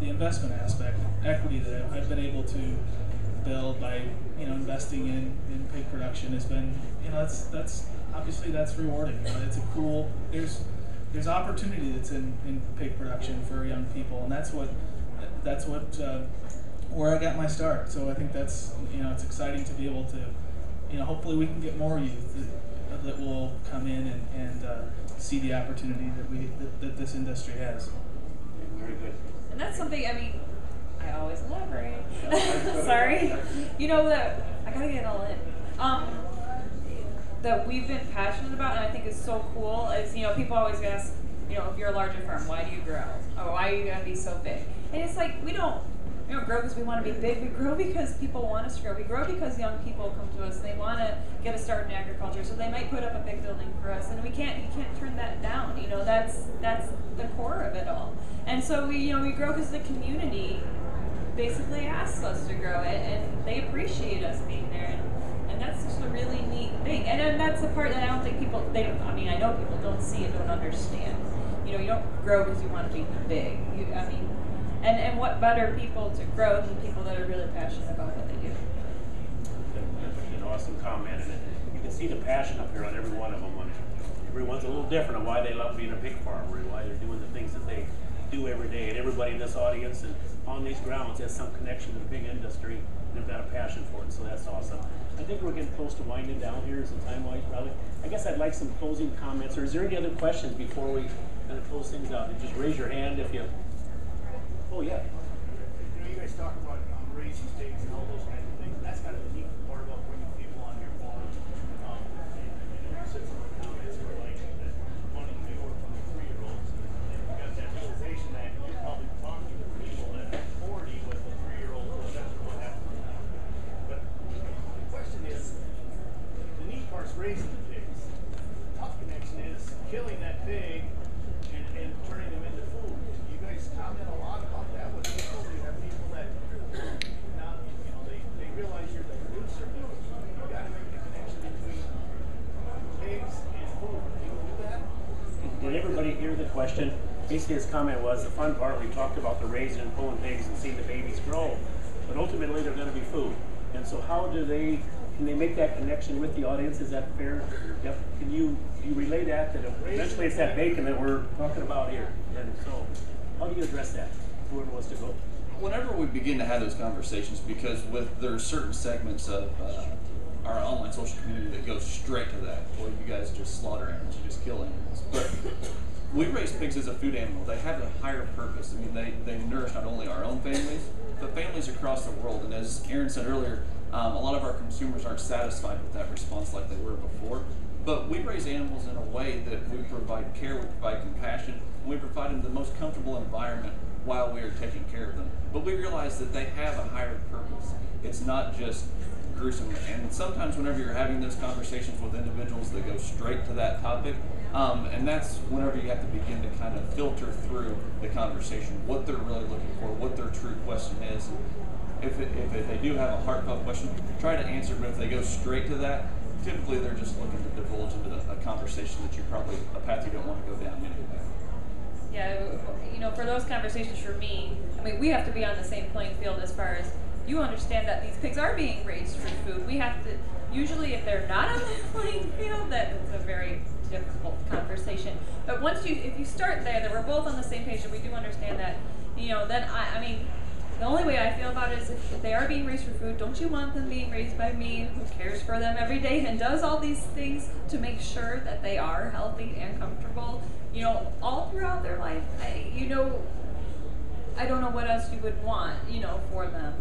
investment aspect, equity that I've been able to build by investing in pig production has been that's obviously rewarding. It's a cool there's opportunity that's in pig production for young people, and that's what where I got my start. So I think that's it's exciting to be able to hopefully we can get more youth that will come in and see the opportunity that this industry has. Very good. And that's something, I always elaborate. Sorry. That I gotta get it all in. That we've been passionate about, and I think is so cool, is, people always ask, if you're a larger farm, why do you grow? Or why are you gonna be so big? And it's like, we don't grow because we want to be big. We grow because people want us to grow. We grow because young people come to us. They want to get a start in agriculture, so they might put up a big building for us, and you can't turn that down. That's the core of it all. And so we grow because the community basically asks us to grow it, and they appreciate us being there, and that's just a really neat thing. And then that's the part that I don't think people I know people don't see and don't understand. You don't grow because you want to be big. And what better people to grow than people that are really passionate about what they do. An awesome comment, and you can see the passion up here on every one of them. Everyone's a little different on why they love being a pig farmer and why they're doing the things that they do every day. And everybody in this audience and on these grounds has some connection to the pig industry and have got a passion for it, so that's awesome. I think we're getting close to winding down here. Is the time-wise probably? I guess I'd like some closing comments, or is there any other questions before we kind of close things out? And just raise your hand if you... Oh, yeah. You guys talk about raising pigs and all those kinds of things. That's kind of the neat part about bringing people on your farm. You said some of the comments were like that wanting to work from the 3-year-olds, and you got that realization that you're probably talking to people that are 40 with a 3-year-old, or that's what happens. But the question is, the neat part's raising the pigs. The tough connection is killing that pig and turning them into food. You guys comment a lot about that with people. You have people that now, they realize you're the producer. You got to make the connection between pigs and food. Do you do that? Did everybody hear the question? Basically, his comment was the fun part. We talked about the raising and pulling pigs and seeing the babies grow, but ultimately they're going to be food. And so, how can they make that connection with the audience? Is that fair? Yep. Can you relay that eventually it's that bacon that we're talking about here? And so, how do you address that? Whoever wants to go. Whenever we begin to have those conversations, because there are certain segments of our online social community that go straight to that, or you guys just slaughter animals, you just kill animals. But we raise pigs as a food animal. They have a higher purpose. They nourish not only our own families, but families across the world. And as Aaron said earlier, a lot of our consumers aren't satisfied with that response like they were before. But we raise animals in a way that we provide care, we provide compassion, and we provide them the most comfortable environment while we are taking care of them. But we realize that they have a higher purpose. It's not just gruesome. And sometimes whenever you're having those conversations with individuals that go straight to that topic, and that's whenever you have to begin to kind of filter through the conversation, what they're really looking for, what their true question is. If they do have a heartfelt question, try to answer, but if they go straight to that, typically they're just looking to divulge into a conversation that a path you don't want to go down anyway. Yeah, for those conversations for me, we have to be on the same playing field as far as you understand that these pigs are being raised for food. We have to, usually if they're not on the playing field, that's a very difficult conversation. But if you start there, that we're both on the same page and we do understand that, then The only way I feel about it is if they are being raised for food, don't you want them being raised by me who cares for them every day and does all these things to make sure that they are healthy and comfortable, you know, all throughout their life? I don't know what else you would want, you know, for them.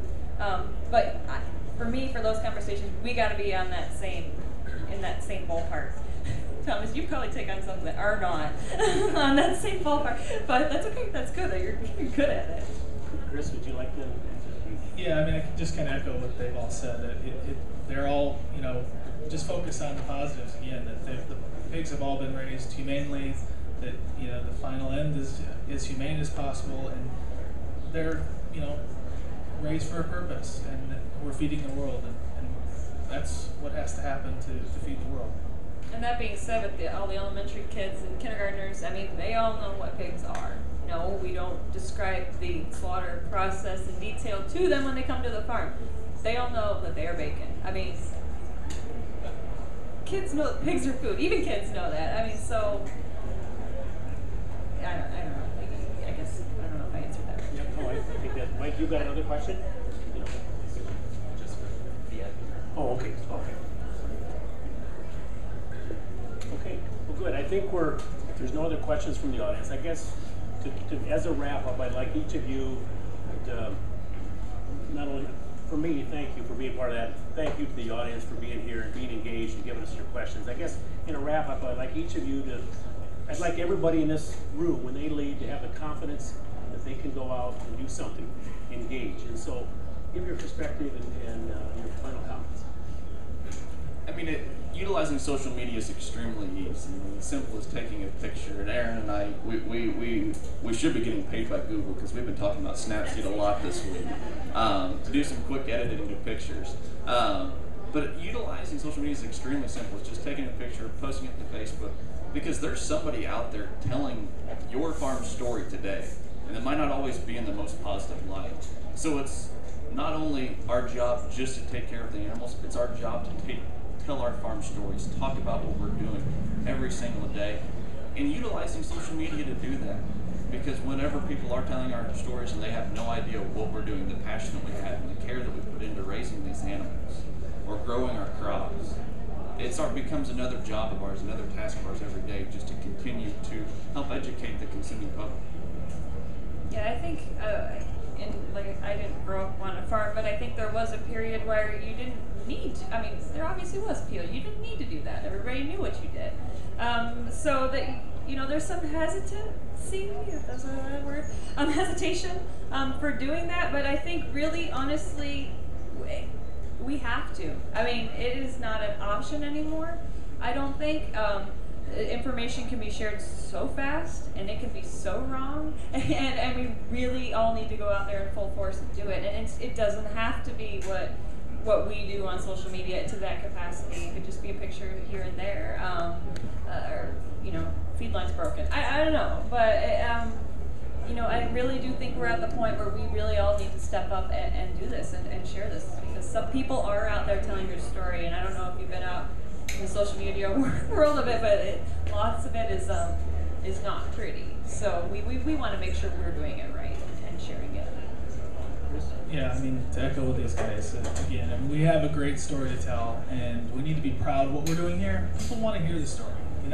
For me, for those conversations, we got to be on in that same ballpark. Thomas, you probably take on some that are not on that same ballpark, but that's okay. That's good. You're good at it. Chris, would you like to? Yeah, I mean, I can just kind of echo what they've all said. They're all, you know, just focus on the positives again. That the pigs have all been raised humanely. That, you know, the final end is as humane as possible, and they're, you know, raised for a purpose, and we're feeding the world, and that's what has to happen to feed the world. And that being said, with all the elementary kids and kindergartners, I mean, they all know what pigs are. No, we don't describe the slaughter process in detail to them when they come to the farm. They all know that they are bacon. I mean, kids know that pigs are food. Even kids know that. I mean, so I don't know. I guess I don't know if I answered that. Yep, no, I think that. Mike, you got another question? You know. Just for the end. Oh, okay. Okay, well, good. I think if there's no other questions from the audience, I guess as a wrap up, I'd like each of you to, not only for me, thank you for being part of that. Thank you to the audience for being here and being engaged and giving us your questions. I guess in a wrap up, I'd like each of you I'd like everybody in this room, when they leave, to have the confidence that they can go out and do something, engage. And so, give your perspective and your final comments. I mean, utilizing social media is extremely easy. I mean, as simple as taking a picture. And Aaron and I, we should be getting paid by Google because we've been talking about Snapseed a lot this week to do some quick editing of pictures. But utilizing social media is extremely simple. It's just taking a picture, posting it to Facebook, because there's somebody out there telling your farm story today, and it might not always be in the most positive light. So it's not only our job just to take care of the animals, it's our job to tell our farm stories, talk about what we're doing every single day, and utilizing social media to do that. Because whenever people are telling our stories and they have no idea what we're doing, the passion that we have and the care that we put into raising these animals or growing our crops, it becomes another job of ours, another task of ours every day, just to continue to help educate the consuming public. Yeah, I think, I didn't grow up on a farm, but I think there was a period where you didn't need to, I mean, there obviously was appeal. You didn't need to do that. Everybody knew what you did. So that, you know, there's some hesitancy, if that's a word, hesitation for doing that, but I think really, honestly, we have to. I mean, it is not an option anymore. I don't think information can be shared so fast, and it can be so wrong, and we really all need to go out there in full force and do it. And it doesn't have to be what we do on social media to that capacity. It could just be a picture here and there, or, you know, feed line's broken. I don't know, but you know, I really do think we're at the point where we really all need to step up and do this and share this, because some people are out there telling your story, and I don't know if you've been out in the social media world of it, but lots of it is not pretty. So we want to make sure we're doing it right and sharing it. Yeah, I mean, to echo with these guys, again, I mean, we have a great story to tell, and we need to be proud of what we're doing here. People want to hear the story, and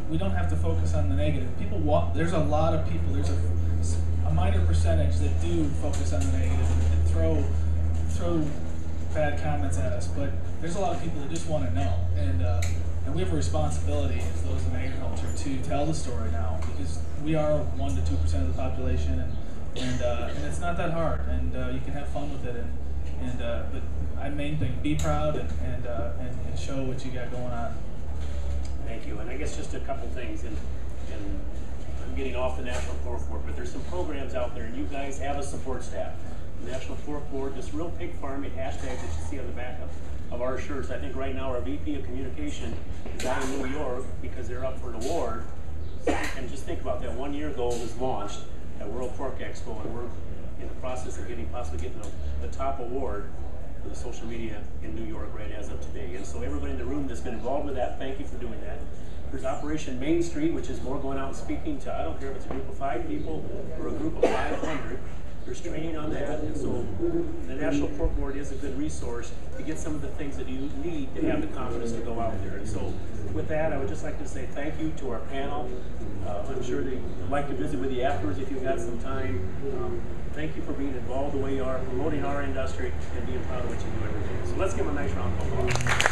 we don't have to focus on the negative. There's a lot of people, there's a minor percentage that do focus on the negative and throw bad comments at us, but there's a lot of people that just want to know, and we have a responsibility as those in agriculture to tell the story now, because we are 1 to 2% of the population, and it's not that hard, and you can have fun with it, but my main thing, be proud and show what you got going on. Thank you. And I guess just a couple things, and I'm getting off the National Pork Board, but there's some programs out there, and you guys have a support staff. The National Pork Board, this Real Pig Farming hashtag that you see on the back of our shirts. I think right now our VP of Communication is out in New York because they're up for an award. And just think about that. 1 year ago it was launched at World Pork Expo, and we're in the process of possibly getting the top award for the social media in New York right as of today. And so everybody in the room that's been involved with that, thank you for doing that. There's Operation Main Street, which is more going out and speaking to, I don't care if it's a group of 5 people or a group of 500. There's training on that, and so the National Pork Board is a good resource to get some of the things that you need to have the confidence to go out there. And so with that, I would just like to say thank you to our panel. I'm sure they'd like to visit with you afterwards if you've got some time. Thank you for being involved the way you are, promoting our industry, and being proud of what you do every day. So let's give them a nice round of applause.